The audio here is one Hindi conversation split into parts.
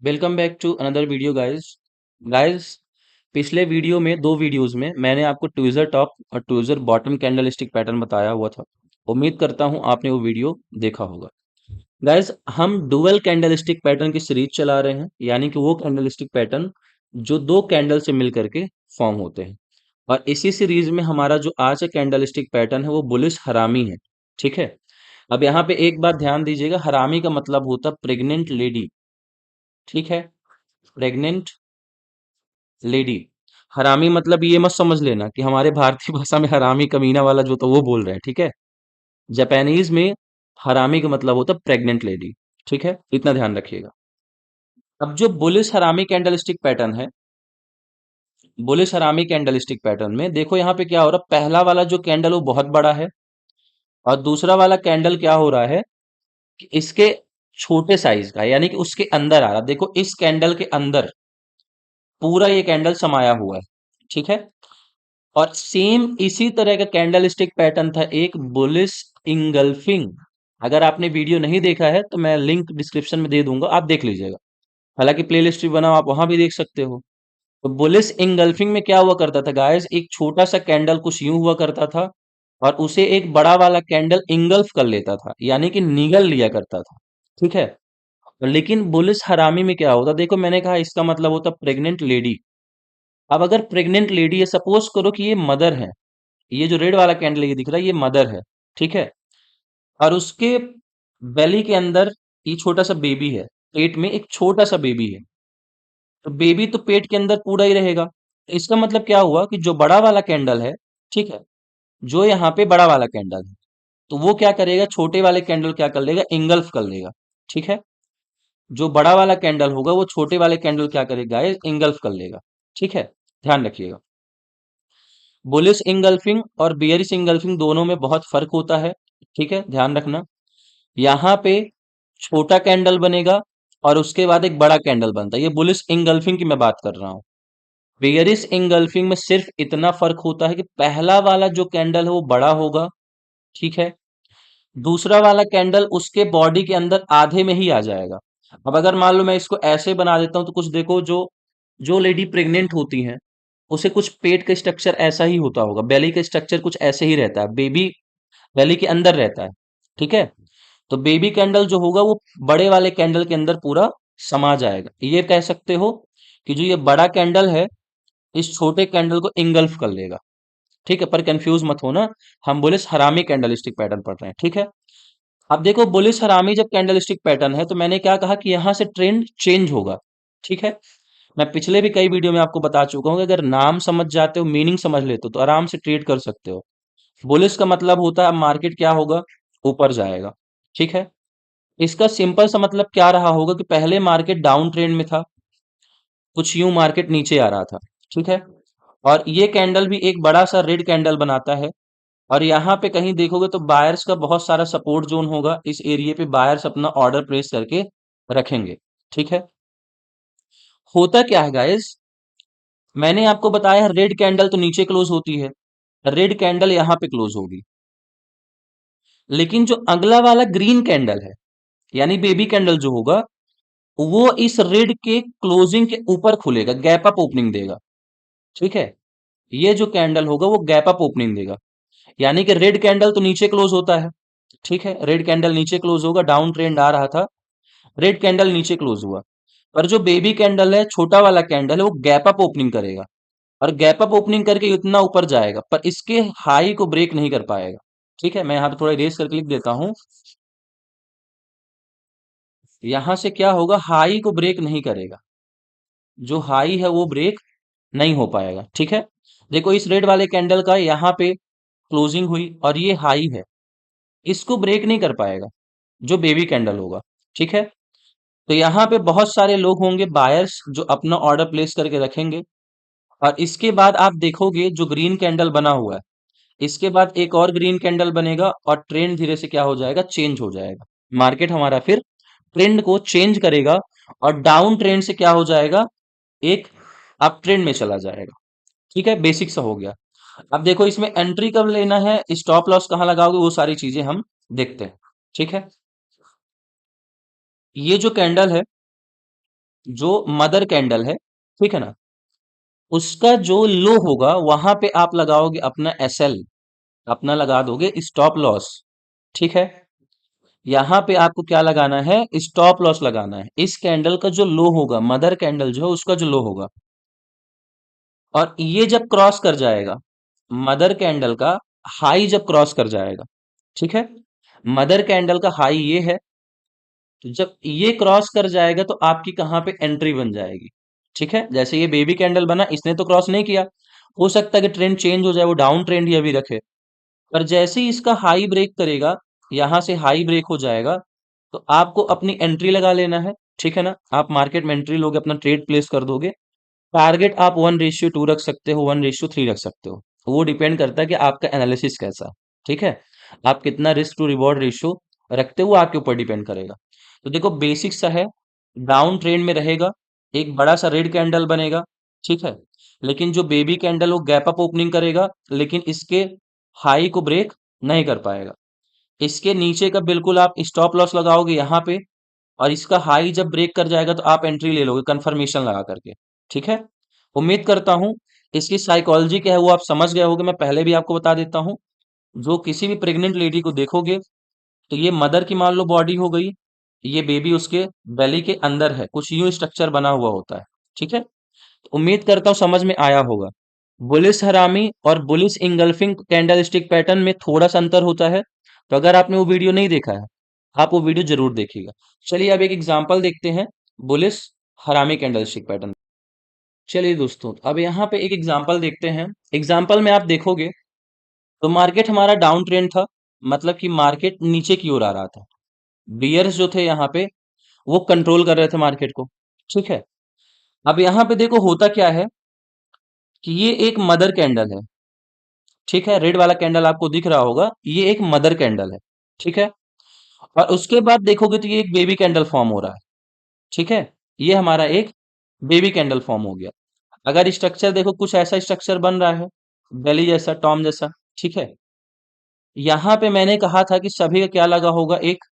Welcome back to another video guys. पिछले वीडियो में दो वीडियोस में मैंने आपको ट्विज़र टॉप और ट्विज़र बॉटम कैंडलस्टिक पैटर्न बताया हुआ था। उम्मीद करता हूं आपने वो वीडियो देखा होगा। गाइस, हम डुअल कैंडलस्टिक पैटर्न की सीरीज चला रहे हैं, यानी कि वो कैंडलस्टिक पैटर्न जो दो कैंडल से मिल करके फॉर्म होते हैं। और इसी सीरीज में हमारा जो आज का कैंडलस्टिक पैटर्न है वो बुलिश हरामी है। ठीक है। अब यहाँ पे एक बात ध्यान दीजिएगा, हरामी का मतलब होता प्रेग्नेंट लेडी। ठीक है। Pregnant lady. हरामी मतलब ये मत समझ लेना कि हमारे भारतीय भाषा में हरामी कमीना वाला जो तो वो बोल रहे हैं। ठीक है। जापानीज में हरामी का मतलब होता है प्रेग्नेंट लेडी। ठीक है, इतना ध्यान रखिएगा। अब जो बुलिश हरामी कैंडलस्टिक पैटर्न है, बुलिश हरामी कैंडलस्टिक पैटर्न में देखो यहाँ पे क्या हो रहा है। पहला वाला जो कैंडल वो बहुत बड़ा है, और दूसरा वाला कैंडल क्या हो रहा है कि इसके छोटे साइज का, यानी कि उसके अंदर आ रहा। देखो इस कैंडल के अंदर पूरा ये कैंडल समाया हुआ है। ठीक है। और सेम इसी तरह का कैंडल स्टिक पैटर्न था एक बुलिश इंगल्फिंग। अगर आपने वीडियो नहीं देखा है तो मैं लिंक डिस्क्रिप्शन में दे दूंगा, आप देख लीजिएगा। हालांकि प्लेलिस्ट भी बना, आप वहां भी देख सकते हो। तो बुलिश इंगल्फिंग में क्या हुआ करता था गाइस, एक छोटा सा कैंडल कुछ यूं हुआ करता था, और उसे एक बड़ा वाला कैंडल इंगल्फ कर लेता था, यानी कि निगल लिया करता था। ठीक है। लेकिन बुलिश हरामी में क्या होता, देखो मैंने कहा इसका मतलब होता प्रेग्नेंट लेडी। अब अगर प्रेग्नेंट लेडी है, सपोज करो कि ये मदर है, ये जो रेड वाला कैंडल ये दिख रहा है ये मदर है। ठीक है। और उसके बेली के अंदर ये छोटा सा बेबी है, पेट में एक छोटा सा बेबी है। तो बेबी तो पेट के अंदर पूरा ही रहेगा। इसका मतलब क्या हुआ कि जो बड़ा वाला कैंडल है, ठीक है, जो यहाँ पे बड़ा वाला कैंडल है, तो वो क्या करेगा, छोटे वाले कैंडल क्या कर लेगा, इंगल्फ कर लेगा। ठीक है। जो बड़ा वाला कैंडल होगा वो छोटे वाले कैंडल क्या करेगा, इंगल्फ कर लेगा। ठीक है। ध्यान रखिएगा। बुलिश इंगल्फिंग और बियरिश इंगल्फिंग दोनों में बहुत फर्क होता है। ठीक है, ध्यान रखना। यहाँ पे छोटा कैंडल बनेगा और उसके बाद एक बड़ा कैंडल बनता है, ये बुलिश इंगल्फिंग की मैं बात कर रहा हूँ। बियरिश इंगल्फिंग में सिर्फ इतना फर्क होता है कि पहला वाला जो कैंडल है वो बड़ा होगा। ठीक है। दूसरा वाला कैंडल उसके बॉडी के अंदर आधे में ही आ जाएगा। अब अगर मान लो मैं इसको ऐसे बना देता हूं तो कुछ देखो, जो जो लेडी प्रेग्नेंट होती हैं उसे कुछ पेट का स्ट्रक्चर ऐसा ही होता होगा, बेली का स्ट्रक्चर कुछ ऐसे ही रहता है, बेबी बेली के अंदर रहता है। ठीक है। तो बेबी कैंडल जो होगा वो बड़े वाले कैंडल के अंदर पूरा समा जाएगा। ये कह सकते हो कि जो ये बड़ा कैंडल है इस छोटे कैंडल को इंगल्फ कर लेगा। ठीक है, पर कंफ्यूज मत होना, हम बुलिश हरामी कैंडलस्टिक पैटर्न पढ़ रहे हैं। ठीक है। अब देखो बुलिश हरामी जब कैंडलस्टिक पैटर्न है तो मैंने क्या कहा कि यहां से ट्रेंड चेंज होगा। ठीक है। मैं पिछले भी कई वीडियो में आपको बता चुका हूं कि अगर नाम समझ जाते हो, मीनिंग समझ लेते हो, तो आराम से ट्रेड कर सकते हो। बुलिश का मतलब होता है मार्केट क्या होगा, ऊपर जाएगा। ठीक है। इसका सिंपल सा मतलब क्या रहा होगा कि पहले मार्केट डाउन ट्रेंड में था, कुछ यूं मार्केट नीचे आ रहा था। ठीक है। और ये कैंडल भी एक बड़ा सा रेड कैंडल बनाता है, और यहाँ पे कहीं देखोगे तो बायर्स का बहुत सारा सपोर्ट जोन होगा, इस एरिया पे बायर्स अपना ऑर्डर प्लेस करके रखेंगे। ठीक है। होता क्या है गाइस, मैंने आपको बताया रेड कैंडल तो नीचे क्लोज होती है, रेड कैंडल यहाँ पे क्लोज होगी। लेकिन जो अगला वाला ग्रीन कैंडल है, यानी बेबी कैंडल जो होगा, वो इस रेड के क्लोजिंग के ऊपर खुलेगा, गैप अप ओपनिंग देगा। ठीक है। ये जो कैंडल होगा वो गैप अप ओपनिंग देगा, यानी कि रेड कैंडल तो नीचे क्लोज होता है। ठीक है, रेड कैंडल नीचे क्लोज होगा, डाउन ट्रेंड आ रहा था, रेड कैंडल नीचे क्लोज हुआ। पर जो बेबी कैंडल है, छोटा वाला कैंडल है, वो गैप अप ओपनिंग करेगा, और गैप अप ओपनिंग करके इतना ऊपर जाएगा, पर इसके हाई को ब्रेक नहीं कर पाएगा। ठीक है, मैं यहाँ पे थोड़ा इरेज करके लिख देता हूं। यहां से क्या होगा, हाई को ब्रेक नहीं करेगा, जो हाई है वो ब्रेक नहीं हो पाएगा। ठीक है। देखो इस रेड वाले कैंडल का यहाँ पे क्लोजिंग हुई और ये हाई है, इसको ब्रेक नहीं कर पाएगा जो बेबी कैंडल होगा। ठीक है। तो यहाँ पे बहुत सारे लोग होंगे बायर्स जो अपना ऑर्डर प्लेस करके रखेंगे। और इसके बाद आप देखोगे जो ग्रीन कैंडल बना हुआ है, इसके बाद एक और ग्रीन कैंडल बनेगा और ट्रेंड धीरे से क्या हो जाएगा, चेंज हो जाएगा। मार्केट हमारा फिर ट्रेंड को चेंज करेगा, और डाउन ट्रेंड से क्या हो जाएगा, एक अप ट्रेंड में चला जाएगा। ठीक है, बेसिक सा हो गया। अब देखो इसमें एंट्री कब लेना है, स्टॉप लॉस कहाँ लगाओगे, वो सारी चीजें हम देखते हैं। ठीक है। ये जो कैंडल है जो मदर कैंडल है, ठीक है ना, उसका जो लो होगा वहां पे आप लगाओगे अपना एसएल, अपना लगा दोगे स्टॉप लॉस। ठीक है, यहाँ पे आपको क्या लगाना है, स्टॉप लॉस लगाना है। इस कैंडल का जो लो होगा, मदर कैंडल जो है उसका जो लो होगा, और ये जब क्रॉस कर जाएगा, मदर कैंडल का हाई जब क्रॉस कर जाएगा, ठीक है, मदर कैंडल का हाई ये है, तो जब ये क्रॉस कर जाएगा तो आपकी कहाँ पे एंट्री बन जाएगी। ठीक है, जैसे ये बेबी कैंडल बना, इसने तो क्रॉस नहीं किया, हो सकता है कि ट्रेंड चेंज हो जाए, वो डाउन ट्रेंड ही अभी रखे, पर जैसे ही इसका हाई ब्रेक करेगा, यहां से हाई ब्रेक हो जाएगा, तो आपको अपनी एंट्री लगा लेना है। ठीक है ना, आप मार्केट में एंट्री लोगे, अपना ट्रेड प्लेस कर दोगे। टारगेट आप 1:2 रख सकते हो, 1:3 रख सकते हो, वो डिपेंड करता है कि आपका एनालिसिस कैसा है। ठीक है, आप कितना रिस्क टू रिवॉर्ड रेशियो रखते हो वो आपके ऊपर डिपेंड करेगा। तो देखो बेसिक सा है, डाउन ट्रेंड में रहेगा, एक बड़ा सा रेड कैंडल बनेगा, ठीक है, लेकिन जो बेबी कैंडल वो गैप अप ओपनिंग करेगा, लेकिन इसके हाई को ब्रेक नहीं कर पाएगा। इसके नीचे का बिल्कुल आप स्टॉप लॉस लगाओगे यहाँ पे, और इसका हाई जब ब्रेक कर जाएगा तो आप एंट्री ले लोगे कंफर्मेशन लगा करके। ठीक है, उम्मीद करता हूं इसकी साइकोलॉजी क्या है वो आप समझ गए होगे। मैं पहले भी आपको बता देता हूं, जो किसी भी प्रेग्नेंट लेडी को देखोगे, तो ये मदर की मान लो बॉडी हो गई, ये बेबी उसके बेली के अंदर है, कुछ यूं स्ट्रक्चर बना हुआ होता है। ठीक है, तो उम्मीद करता हूं समझ में आया होगा। बुलिस हरामी और bullish engulfing candle stick pattern में थोड़ा सा अंतर होता है, तो अगर आपने वो वीडियो नहीं देखा है, आप वो वीडियो जरूर देखिएगा। चलिए अब एक एग्जांपल देखते हैं बुलिस हरामी कैंडल स्टिक पैटर्न। चलिए दोस्तों, अब यहाँ पे एक एग्जांपल देखते हैं। एग्जांपल में आप देखोगे तो मार्केट हमारा डाउन ट्रेंड था, मतलब कि मार्केट नीचे की ओर आ रहा था। बियर्स जो थे यहाँ पे वो कंट्रोल कर रहे थे मार्केट को। ठीक है, अब यहाँ पे देखो होता क्या है कि ये एक मदर कैंडल है। ठीक है, रेड वाला कैंडल आपको दिख रहा होगा, ये एक मदर कैंडल है। ठीक है, और उसके बाद देखोगे तो ये एक बेबी कैंडल फॉर्म हो रहा है। ठीक है, ये हमारा एक बेबी कैंडल फॉर्म हो गया। अगर स्ट्रक्चर देखो कुछ ऐसा स्ट्रक्चर बन रहा है, बेली जैसा, टॉम जैसा। ठीक है, यहाँ पे मैंने कहा था कि सभी का क्या लगा होगा, एक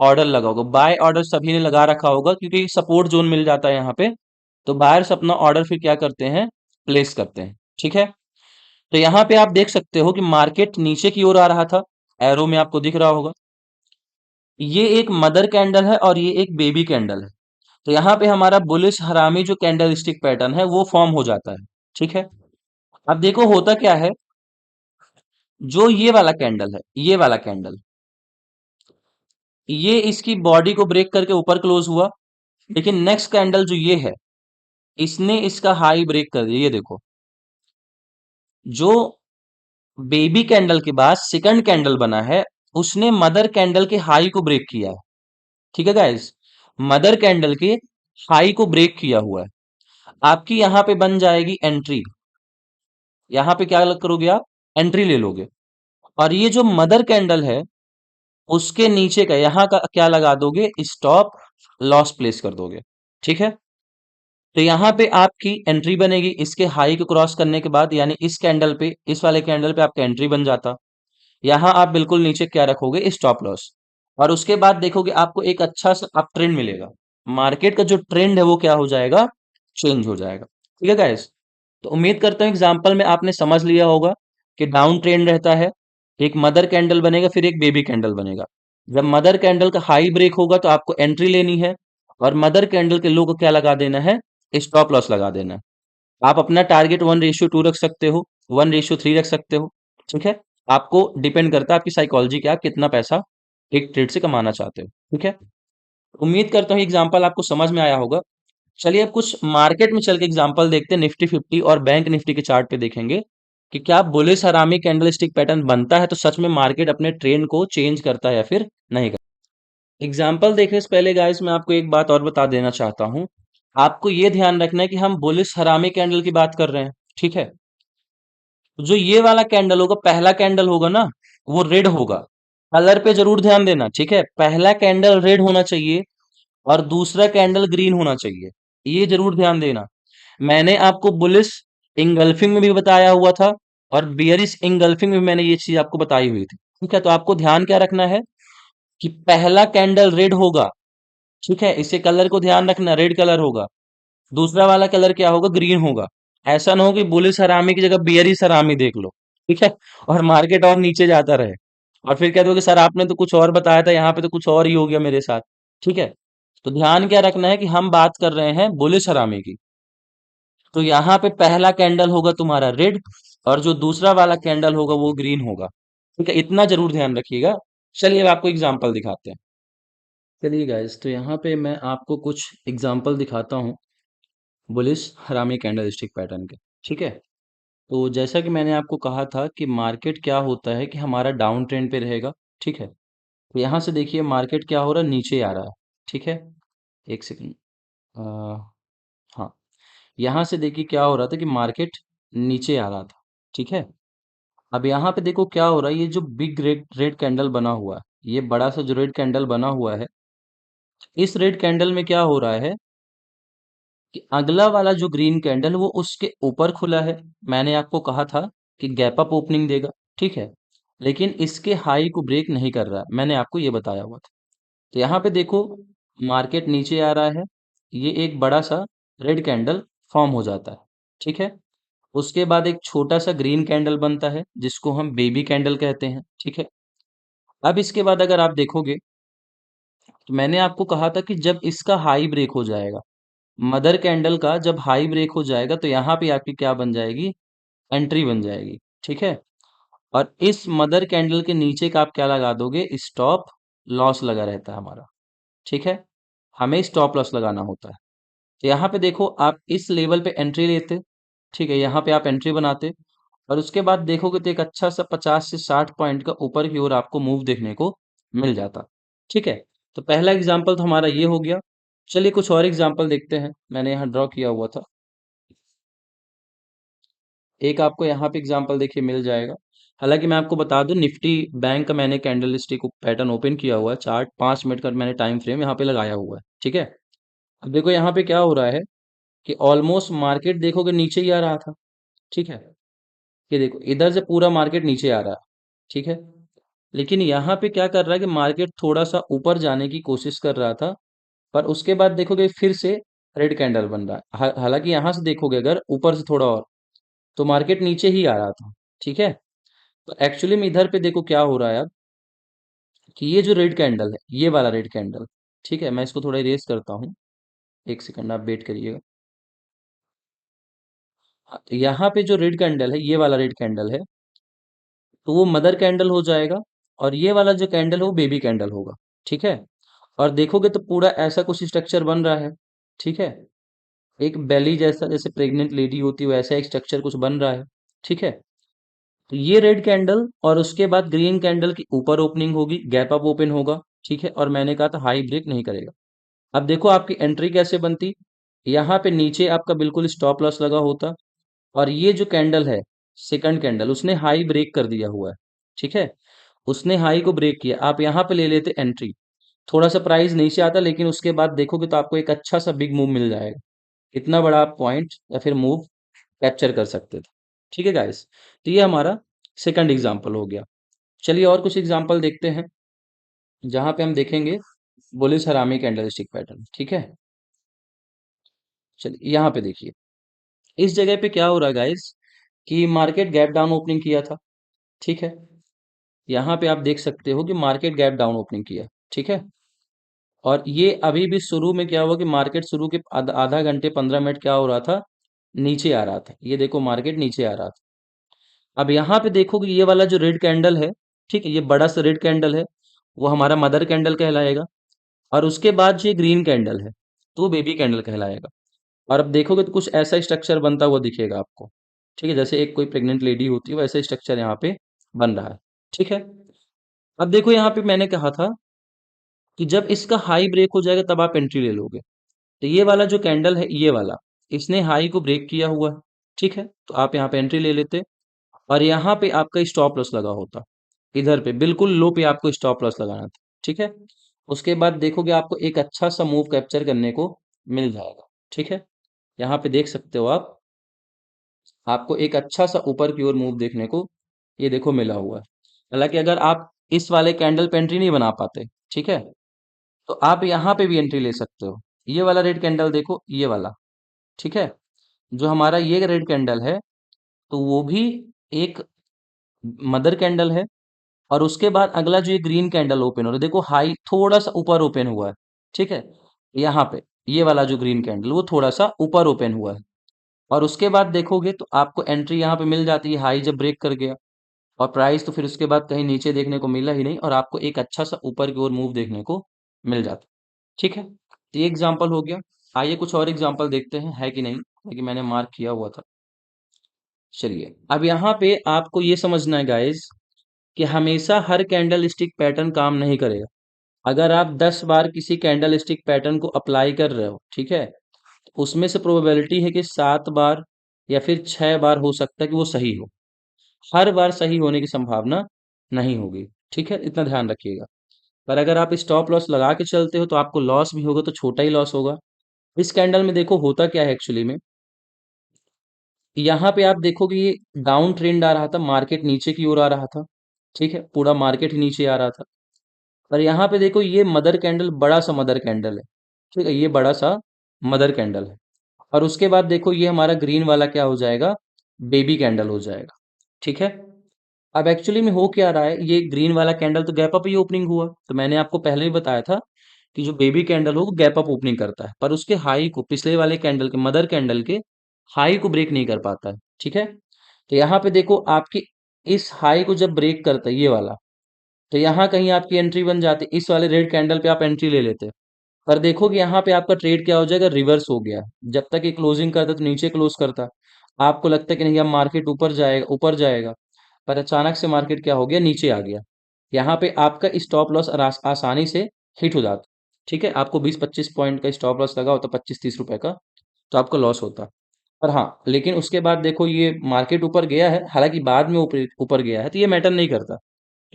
ऑर्डर लगा होगा, बाय ऑर्डर सभी ने लगा रखा होगा, क्योंकि सपोर्ट जोन मिल जाता है यहाँ पे, तो बायर्स अपना ऑर्डर फिर क्या करते हैं, प्लेस करते हैं। ठीक है, तो यहाँ पे आप देख सकते हो कि मार्केट नीचे की ओर आ रहा था, एरो में आपको दिख रहा होगा। ये एक मदर कैंडल है और ये एक बेबी कैंडल है, तो यहाँ पे हमारा बुलिश हरामी जो कैंडल स्टिक पैटर्न है वो फॉर्म हो जाता है। ठीक है, अब देखो होता क्या है, जो ये वाला कैंडल है, ये वाला कैंडल, ये इसकी बॉडी को ब्रेक करके ऊपर क्लोज हुआ, लेकिन नेक्स्ट कैंडल जो ये है, इसने इसका हाई ब्रेक कर दिया। ये देखो, जो बेबी कैंडल के बाद सेकंड कैंडल बना है, उसने मदर कैंडल के हाई को ब्रेक किया है। ठीक है गाइस, मदर कैंडल के हाई को ब्रेक किया हुआ है। आपकी यहां पे बन जाएगी एंट्री, यहां पे क्या करोगे आप, एंट्री ले लोगे, और ये जो मदर कैंडल है उसके नीचे का यहां का क्या लगा दोगे, स्टॉप लॉस प्लेस कर दोगे। ठीक है, तो यहाँ पे आपकी एंट्री बनेगी इसके हाई को क्रॉस करने के बाद, यानी इस कैंडल पे, इस वाले कैंडल पे आपका एंट्री बन जाता। यहाँ आप बिल्कुल नीचे क्या रखोगे, स्टॉप लॉस, और उसके बाद देखोगे आपको एक अच्छा सा अप ट्रेंड मिलेगा। मार्केट का जो ट्रेंड है वो क्या हो जाएगा, चेंज हो जाएगा। ठीक है गाइस, तो उम्मीद करता हूँ एग्जाम्पल में आपने समझ लिया होगा कि डाउन ट्रेंड रहता है, एक मदर कैंडल बनेगा, फिर एक बेबी कैंडल बनेगा। जब मदर कैंडल का हाई ब्रेक होगा तो आपको एंट्री लेनी है, और मदर कैंडल के लो को क्या लगा देना है, स्टॉप लॉस लगा देना है। आप अपना टारगेट 1:2 रख सकते हो, 1:3 रख सकते हो। ठीक है, आपको डिपेंड करता है आपकी साइकोलॉजी क्या, आप कितना पैसा एक ट्रेड से कमाना चाहते हो। ठीक है, उम्मीद करता हूँ एग्जाम्पल आपको समझ में आया होगा। चलिए अब कुछ मार्केट में चल के एग्जांपल देखते हैं, निफ्टी 50 और बैंक निफ्टी के चार्ट पे देखेंगे कि क्या बुलिश हरामी कैंडल स्टिक पैटर्न बनता है तो सच में मार्केट अपने ट्रेंड को चेंज करता है या फिर नहीं करता। एग्जांपल देखने से पहले गाइस मैं आपको एक बात और बता देना चाहता हूं, आपको ये ध्यान रखना है कि हम बुलिश हरामी कैंडल की बात कर रहे हैं। ठीक है, तो जो ये वाला कैंडल होगा, पहला कैंडल होगा ना, वो रेड होगा। कलर पे जरूर ध्यान देना। ठीक है, पहला कैंडल रेड होना चाहिए और दूसरा कैंडल ग्रीन होना चाहिए, ये जरूर ध्यान देना। मैंने आपको बुलिश इंगल्फिंग में भी बताया हुआ था, और बियरिश इंगल्फिंग में मैंने ये चीज आपको बताई हुई थी। ठीक है, तो आपको ध्यान क्या रखना है कि पहला कैंडल रेड होगा, ठीक है, इसके कलर को ध्यान रखना, रेड कलर होगा। दूसरा वाला कलर क्या होगा, ग्रीन होगा। ऐसा ना हो कि बुलिश हरामी की जगह बियरी सरामी देख लो। ठीक है, और मार्केट और नीचे जाता रहे, और फिर कह दो कि सर आपने तो कुछ और बताया था, यहाँ पे तो कुछ और ही हो गया मेरे साथ। ठीक है, तो ध्यान क्या रखना है कि हम बात कर रहे हैं बुलिश हरामी की। तो यहाँ पे पहला कैंडल होगा तुम्हारा रेड, और जो दूसरा वाला कैंडल होगा वो ग्रीन होगा। ठीक है, इतना जरूर ध्यान रखिएगा। चलिए अब आपको एग्जांपल दिखाते हैं। चलिए गाइस, तो यहाँ पे मैं आपको कुछ एग्जांपल दिखाता हूँ बुलिश हरामी कैंडलस्टिक पैटर्न के। ठीक है, तो जैसा कि मैंने आपको कहा था कि मार्केट क्या होता है कि हमारा डाउन ट्रेंड पे रहेगा। ठीक है, तो यहाँ से देखिए मार्केट क्या हो रहा है, नीचे आ रहा है। ठीक है, एक सेकंड। हाँ, यहाँ से देखिए क्या हो रहा था कि मार्केट नीचे आ रहा था। ठीक है, अब यहाँ पे देखो क्या हो रहा है, ये जो बिग रेड रेड कैंडल बना हुआ है, ये बड़ा सा जो रेड कैंडल बना हुआ है, इस रेड कैंडल में क्या हो रहा है कि अगला वाला जो ग्रीन कैंडल वो उसके ऊपर खुला है। मैंने आपको कहा था कि गैप अप ओपनिंग देगा। ठीक है, लेकिन इसके हाई को ब्रेक नहीं कर रहा है, मैंने आपको ये बताया हुआ था। तो यहाँ पे देखो मार्केट नीचे आ रहा है, ये एक बड़ा सा रेड कैंडल फॉर्म हो जाता है। ठीक है, उसके बाद एक छोटा सा ग्रीन कैंडल बनता है जिसको हम बेबी कैंडल कहते हैं। ठीक है, अब इसके बाद अगर आप देखोगे तो मैंने आपको कहा था कि जब इसका हाई ब्रेक हो जाएगा, मदर कैंडल का जब हाई ब्रेक हो जाएगा, तो यहाँ पे आपकी क्या बन जाएगी, एंट्री बन जाएगी। ठीक है, और इस मदर कैंडल के नीचे का आप क्या लगा दोगे, स्टॉप लॉस लगा रहता है हमारा। ठीक है, हमें स्टॉप लॉस लगाना होता है। तो यहाँ पे देखो आप इस लेवल पे एंट्री लेते। ठीक है, यहाँ पे आप एंट्री बनाते, और उसके बाद देखोगे तो एक अच्छा सा 50 से 60 पॉइंट का ऊपर की ओर आपको मूव देखने को मिल जाता। ठीक है, तो पहला एग्जाम्पल तो हमारा ये हो गया। चलिए कुछ और एग्जाम्पल देखते हैं, मैंने यहाँ ड्रॉ किया हुआ था। एक आपको यहाँ पे एग्जांपल देखिए मिल जाएगा। हालांकि मैं आपको बता दूं, निफ्टी बैंक का मैंने कैंडल स्टिक पैटर्न ओपन किया हुआ है, चार्ट 5 मिनट का मैंने टाइम फ्रेम यहाँ पे लगाया हुआ है। ठीक है, अब देखो यहाँ पे क्या हो रहा है कि ऑलमोस्ट मार्केट देखोगे नीचे ही आ रहा था। ठीक है, ये देखो इधर से पूरा मार्केट नीचे आ रहा है। ठीक है, लेकिन यहाँ पे क्या कर रहा है कि मार्केट थोड़ा सा ऊपर जाने की कोशिश कर रहा था, पर उसके बाद देखोगे फिर से रेड कैंडल बन रहा है। हालांकि यहाँ से देखोगे अगर ऊपर से थोड़ा और, तो मार्केट नीचे ही आ रहा था। ठीक है, तो एक्चुअली में इधर पे देखो क्या हो रहा है अब, कि ये जो रेड कैंडल है, ये वाला रेड कैंडल। ठीक है, मैं इसको थोड़ा इरेज करता हूँ, एक सेकंड आप वेट करिएगा। हाँ, तो यहाँ पे जो रेड कैंडल है, ये वाला रेड कैंडल है, तो वो मदर कैंडल हो जाएगा, और ये वाला जो कैंडल है वो बेबी कैंडल होगा। ठीक है, और देखोगे तो पूरा ऐसा कुछ स्ट्रक्चर बन रहा है। ठीक है, एक बेली जैसा, जैसे प्रेग्नेंट लेडी होती है वैसा एक स्ट्रक्चर कुछ बन रहा है। ठीक है, तो ये रेड कैंडल और उसके बाद ग्रीन कैंडल की ऊपर ओपनिंग होगी, गैप अप ओपन होगा। ठीक है, और मैंने कहा था हाई ब्रेक नहीं करेगा। अब देखो आपकी एंट्री कैसे बनती, यहाँ पे नीचे आपका बिल्कुल स्टॉप लॉस लगा होता, और ये जो कैंडल है, सेकंड कैंडल, उसने हाई ब्रेक कर दिया हुआ है। ठीक है, उसने हाई को ब्रेक किया, आप यहाँ पे ले लेते एंट्री, थोड़ा सा प्राइस नीचे आता, लेकिन उसके बाद देखोगे तो आपको एक अच्छा सा बिग मूव मिल जाएगा। इतना बड़ा आप पॉइंट या फिर मूव कैप्चर कर सकते थे। ठीक है गाइस, तो ये हमारा सेकंड एग्जाम्पल हो गया। चलिए और कुछ एग्जाम्पल देखते हैं जहां पे हम देखेंगे बुलिश हरामी कैंडलस्टिक पैटर्न। ठीक है, चलिए यहाँ पे देखिए, इस जगह पे क्या हो रहा है गाइस, कि मार्केट गैप डाउन ओपनिंग किया था। ठीक है, यहाँ पे आप देख सकते हो कि मार्केट गैप डाउन ओपनिंग किया। ठीक है, और ये अभी भी शुरू में क्या हुआ कि मार्केट शुरू के आधा घंटे 15 मिनट क्या हो रहा था, नीचे आ रहा था। ये देखो मार्केट नीचे आ रहा था। अब यहाँ पे देखो कि ये वाला जो रेड कैंडल है, ठीक है, ये बड़ा सा रेड कैंडल है, वो हमारा मदर कैंडल कहलाएगा, और उसके बाद जो ये ग्रीन कैंडल है, तो वो बेबी कैंडल कहलाएगा। और अब देखोगे तो कुछ ऐसा स्ट्रक्चर बनता हुआ दिखेगा आपको। ठीक है, जैसे एक कोई प्रेग्नेंट लेडी होती है वैसा स्ट्रक्चर यहाँ पे बन रहा है। ठीक है, अब देखो यहाँ पे मैंने कहा था कि जब इसका हाई ब्रेक हो जाएगा तब आप एंट्री ले लोगे। तो ये वाला जो कैंडल है, ये वाला, इसने हाई को ब्रेक किया हुआ है। ठीक है, तो आप यहाँ पे एंट्री ले लेते, और यहाँ पे आपका स्टॉप लॉस लगा होता, इधर पे बिल्कुल लो पे आपको स्टॉप लॉस लगाना था। ठीक है, उसके बाद देखोगे आपको एक अच्छा सा मूव कैप्चर करने को मिल जाएगा। ठीक है, यहाँ पे देख सकते हो आप, आपको एक अच्छा सा ऊपर की ओर मूव देखने को ये देखो मिला हुआ है। हालांकि अगर आप इस वाले कैंडल पे एंट्री नहीं बना पाते, ठीक है, तो आप यहाँ पे भी एंट्री ले सकते हो। ये वाला रेड कैंडल देखो, ये वाला, ठीक है, जो हमारा ये रेड कैंडल है, तो वो भी एक मदर कैंडल है। और उसके बाद अगला जो ये ग्रीन कैंडल ओपन हो रहा है, देखो हाई थोड़ा सा ऊपर ओपन हुआ है, ठीक है, यहाँ पे ये वाला जो ग्रीन कैंडल वो थोड़ा सा ऊपर ओपन हुआ है। और उसके बाद देखोगे तो आपको एंट्री यहाँ पे मिल जाती है, हाई जब ब्रेक कर गया। और प्राइस तो फिर उसके बाद कहीं नीचे देखने को मिला ही नहीं, और आपको एक अच्छा सा ऊपर की ओर मूव देखने को मिल जाता है। ठीक है, तो ये एग्जाम्पल हो गया। आइए कुछ और एग्जाम्पल देखते हैं, है कि नहीं, है कि मैंने मार्क किया हुआ था। चलिए, अब यहाँ पे आपको ये समझना है गाइस कि हमेशा हर कैंडल स्टिक पैटर्न काम नहीं करेगा। अगर आप 10 बार किसी कैंडल स्टिक पैटर्न को अप्लाई कर रहे हो, ठीक है, तो उसमें से प्रोबेबिलिटी है कि 7 बार या फिर 6 बार हो सकता है कि वो सही हो। हर बार सही होने की संभावना नहीं होगी। ठीक है, इतना ध्यान रखिएगा। पर अगर आप स्टॉप लॉस लगा के चलते हो तो आपको लॉस भी होगा, तो छोटा ही लॉस होगा। इस कैंडल में देखो होता क्या है एक्चुअली में, यहाँ पे आप देखोगे ये डाउन ट्रेंड आ रहा था, मार्केट नीचे की ओर आ रहा था। ठीक है, पूरा मार्केट ही नीचे आ रहा था। पर यहाँ पे देखो ये मदर कैंडल, बड़ा सा मदर कैंडल है। ठीक है, ये बड़ा सा मदर कैंडल है। और उसके बाद देखो ये हमारा ग्रीन वाला क्या हो जाएगा, बेबी कैंडल हो जाएगा। ठीक है, अब एक्चुअली में हो क्या रहा है, ये ग्रीन वाला कैंडल तो गैप अप ही ओपनिंग हुआ, तो मैंने आपको पहले ही बताया था कि जो बेबी कैंडल हो वो गैप अप ओपनिंग करता है, पर उसके हाई को पिछले वाले कैंडल के, मदर कैंडल के हाई को ब्रेक नहीं कर पाता है। ठीक है, तो यहाँ पे देखो आपकी इस हाई को जब ब्रेक करता है ये वाला, तो यहाँ कहीं आपकी एंट्री बन जाती, इस वाले रेड कैंडल पे आप एंट्री ले लेते। पर देखोगे यहाँ पे आपका ट्रेड क्या हो जाएगा, रिवर्स हो गया। जब तक ये क्लोजिंग करता तो नीचे क्लोज करता, आपको लगता है कि नहीं अब मार्केट ऊपर जाएगा, ऊपर जाएगा, पर अचानक से मार्केट क्या हो गया, नीचे आ गया। यहाँ पे आपका स्टॉप लॉस आसानी से हिट हो जाता। ठीक है, आपको 20-25 पॉइंट का स्टॉप लॉस लगा होता, 25-30 रुपए का, तो आपका लॉस होता। पर हाँ, लेकिन उसके बाद देखो ये मार्केट ऊपर गया है, हालांकि बाद में ऊपर ऊपर गया है, तो ये मैटर नहीं करता,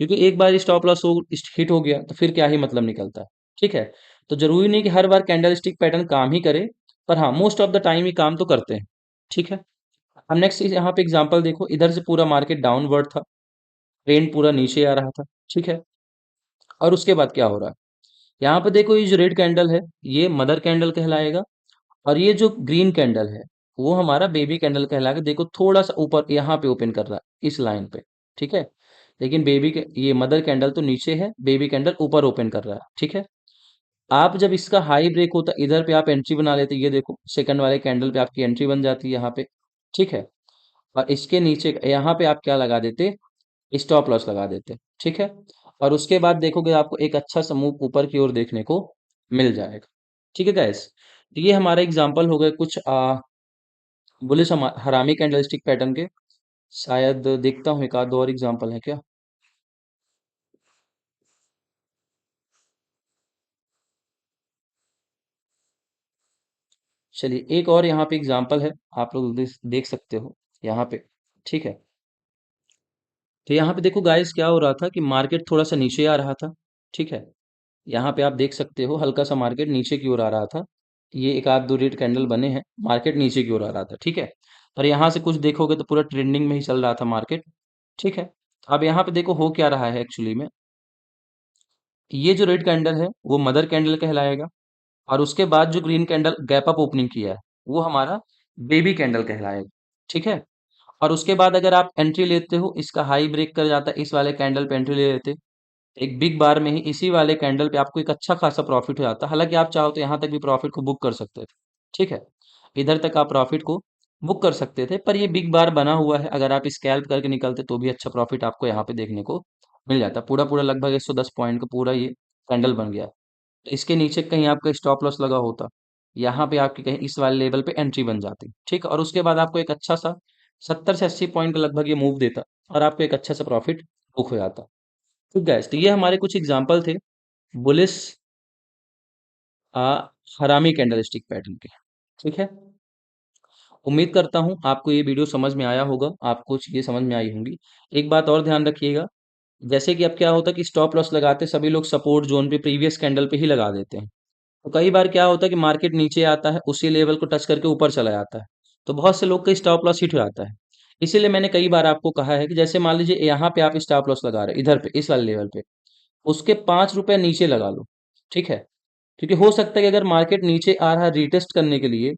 क्योंकि एक बार स्टॉप लॉस हो हिट हो गया तो फिर क्या ही मतलब निकलता है। ठीक है, तो जरूरी नहीं कि हर बार कैंडल स्टिक पैटर्न काम ही करे, पर हाँ मोस्ट ऑफ द टाइम ये काम तो करते हैं। ठीक है, अब नेक्स्ट यहाँ पे एग्जांपल देखो, इधर से पूरा मार्केट डाउनवर्ड था, ट्रेंड पूरा नीचे आ रहा था। ठीक है, और उसके बाद क्या हो रहा है, यहाँ पे देखो ये जो रेड कैंडल है ये मदर कैंडल कहलाएगा, और ये जो ग्रीन कैंडल है वो हमारा बेबी कैंडल कहलाएगा। देखो थोड़ा सा ऊपर यहाँ पे ओपन कर रहा है इस लाइन पे। ठीक है, लेकिन बेबी के ये मदर कैंडल तो नीचे है, बेबी कैंडल ऊपर ओपन कर रहा है। ठीक है, आप जब इसका हाई ब्रेक होता है इधर पे आप एंट्री बना लेते, ये देखो सेकंड वाले कैंडल पे आपकी एंट्री बन जाती है यहाँ पे। ठीक है, और इसके नीचे यहाँ पे आप क्या लगा देते, स्टॉप लॉस लगा देते। ठीक है, और उसके बाद देखोगे आपको एक अच्छा सा मूव ऊपर की ओर देखने को मिल जाएगा। ठीक है गाइस, तो ये हमारा एग्जांपल हो गए कुछ बुलिश हरामी कैंडलस्टिक पैटर्न के। शायद देखता हूँ एक आध दो और एग्जांपल है क्या। चलिए एक और यहाँ पे एग्जांपल है, आप लोग देख सकते हो यहाँ पे। ठीक है, तो यहाँ पे देखो गाइस क्या हो रहा था कि मार्केट थोड़ा सा नीचे आ रहा था। ठीक है, यहाँ पे आप देख सकते हो हल्का सा मार्केट नीचे की ओर आ रहा था। ये एक आध दो रेड कैंडल बने हैं, मार्केट नीचे की ओर आ रहा था। ठीक है, और यहाँ से कुछ देखोगे तो पूरा ट्रेंडिंग में ही चल रहा था मार्केट। ठीक है, अब यहाँ पे देखो हो क्या रहा है एक्चुअली में, ये जो रेड कैंडल है वो मदर कैंडल कहलाएगा, और उसके बाद जो green candle gap up opening किया है वो हमारा बेबी कैंडल कहलाएगा। ठीक है, और उसके बाद अगर आप एंट्री लेते हो, इसका हाई ब्रेक कर जाता है, इस वाले कैंडल पे एंट्री ले लेते, एक बिग बार में ही इसी वाले कैंडल पे आपको एक अच्छा खासा प्रॉफिट हो जाता। हालांकि आप चाहो तो यहाँ तक भी प्रॉफिट को बुक कर सकते थे। ठीक है, इधर तक आप प्रॉफिट को बुक कर सकते थे, पर ये बिग बार बना हुआ है, अगर आप स्कैल्प करके निकलते तो भी अच्छा प्रॉफिट आपको यहाँ पे देखने को मिल जाता। पूरा पूरा लगभग 110 पॉइंट का पूरा ये कैंडल बन गया। तो इसके नीचे कहीं आपका स्टॉप लॉस लगा होता, यहाँ पे आपकी कहीं इस वाले लेवल पे एंट्री बन जाती। ठीक है, और उसके बाद आपको एक अच्छा सा 70 से 80 पॉइंट का लगभग ये मूव देता, और आपको एक अच्छा सा प्रॉफिट बुक हो जाता। ठीक गाइस, तो ये हमारे कुछ एग्जांपल थे बुलिश आ, हरामी कैंडलस्टिक पैटर्न के। ठीक है, उम्मीद करता हूँ आपको ये वीडियो समझ में आया होगा, आपको चीज़ें समझ में आई होंगी। एक बात और ध्यान रखिएगा, जैसे कि अब क्या होता है कि स्टॉप लॉस लगाते सभी लोग सपोर्ट जोन पे प्रीवियस कैंडल पे ही लगा देते हैं। तो कई बार क्या होता है कि मार्केट नीचे आता है, उसी लेवल को टच करके ऊपर चला जाता है, तो बहुत से लोग का स्टॉप लॉस हिट हो जाता है। इसीलिए मैंने कई बार आपको कहा है कि जैसे मान लीजिए यहाँ पे आप स्टॉप लॉस लगा रहे हो, इधर पे इस वाले लेवल पे, उसके 5 रुपए नीचे लगा लो। ठीक है, क्योंकि हो सकता है कि अगर मार्केट नीचे आ रहा है रीटेस्ट करने के लिए,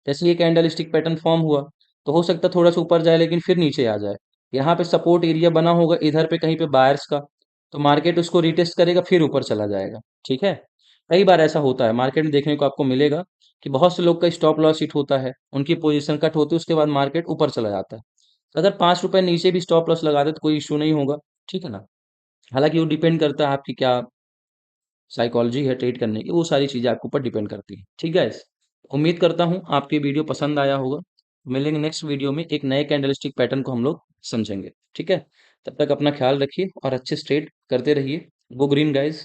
जैसे ये कैंडल स्टिक पैटर्न फॉर्म हुआ, तो हो सकता है थोड़ा सा ऊपर जाए लेकिन फिर नीचे आ जाए। यहाँ पे सपोर्ट एरिया बना होगा इधर पे कहीं पे बायर्स का, तो मार्केट उसको रीटेस्ट करेगा फिर ऊपर चला जाएगा। ठीक है, कई बार ऐसा होता है मार्केट में, देखने को आपको मिलेगा कि बहुत से लोग का स्टॉप लॉस हिट होता है, उनकी पोजीशन कट होती है, उसके बाद मार्केट ऊपर चला जाता है। अगर 5 रुपए नीचे भी स्टॉप लॉस लगा दे तो कोई इशू नहीं होगा। ठीक है ना। हालांकि वो डिपेंड करता है आपकी क्या साइकोलॉजी है ट्रेड करने की, वो सारी चीज़ें आपके ऊपर डिपेंड करती हैं। ठीक है, उम्मीद करता हूँ आपकी वीडियो पसंद आया होगा। मिलेंगे नेक्स्ट वीडियो में, एक नए कैंडलस्टिक पैटर्न को हम लोग समझेंगे। ठीक है, तब तक अपना ख्याल रखिए और अच्छे से ट्रेड करते रहिए। Go green guys.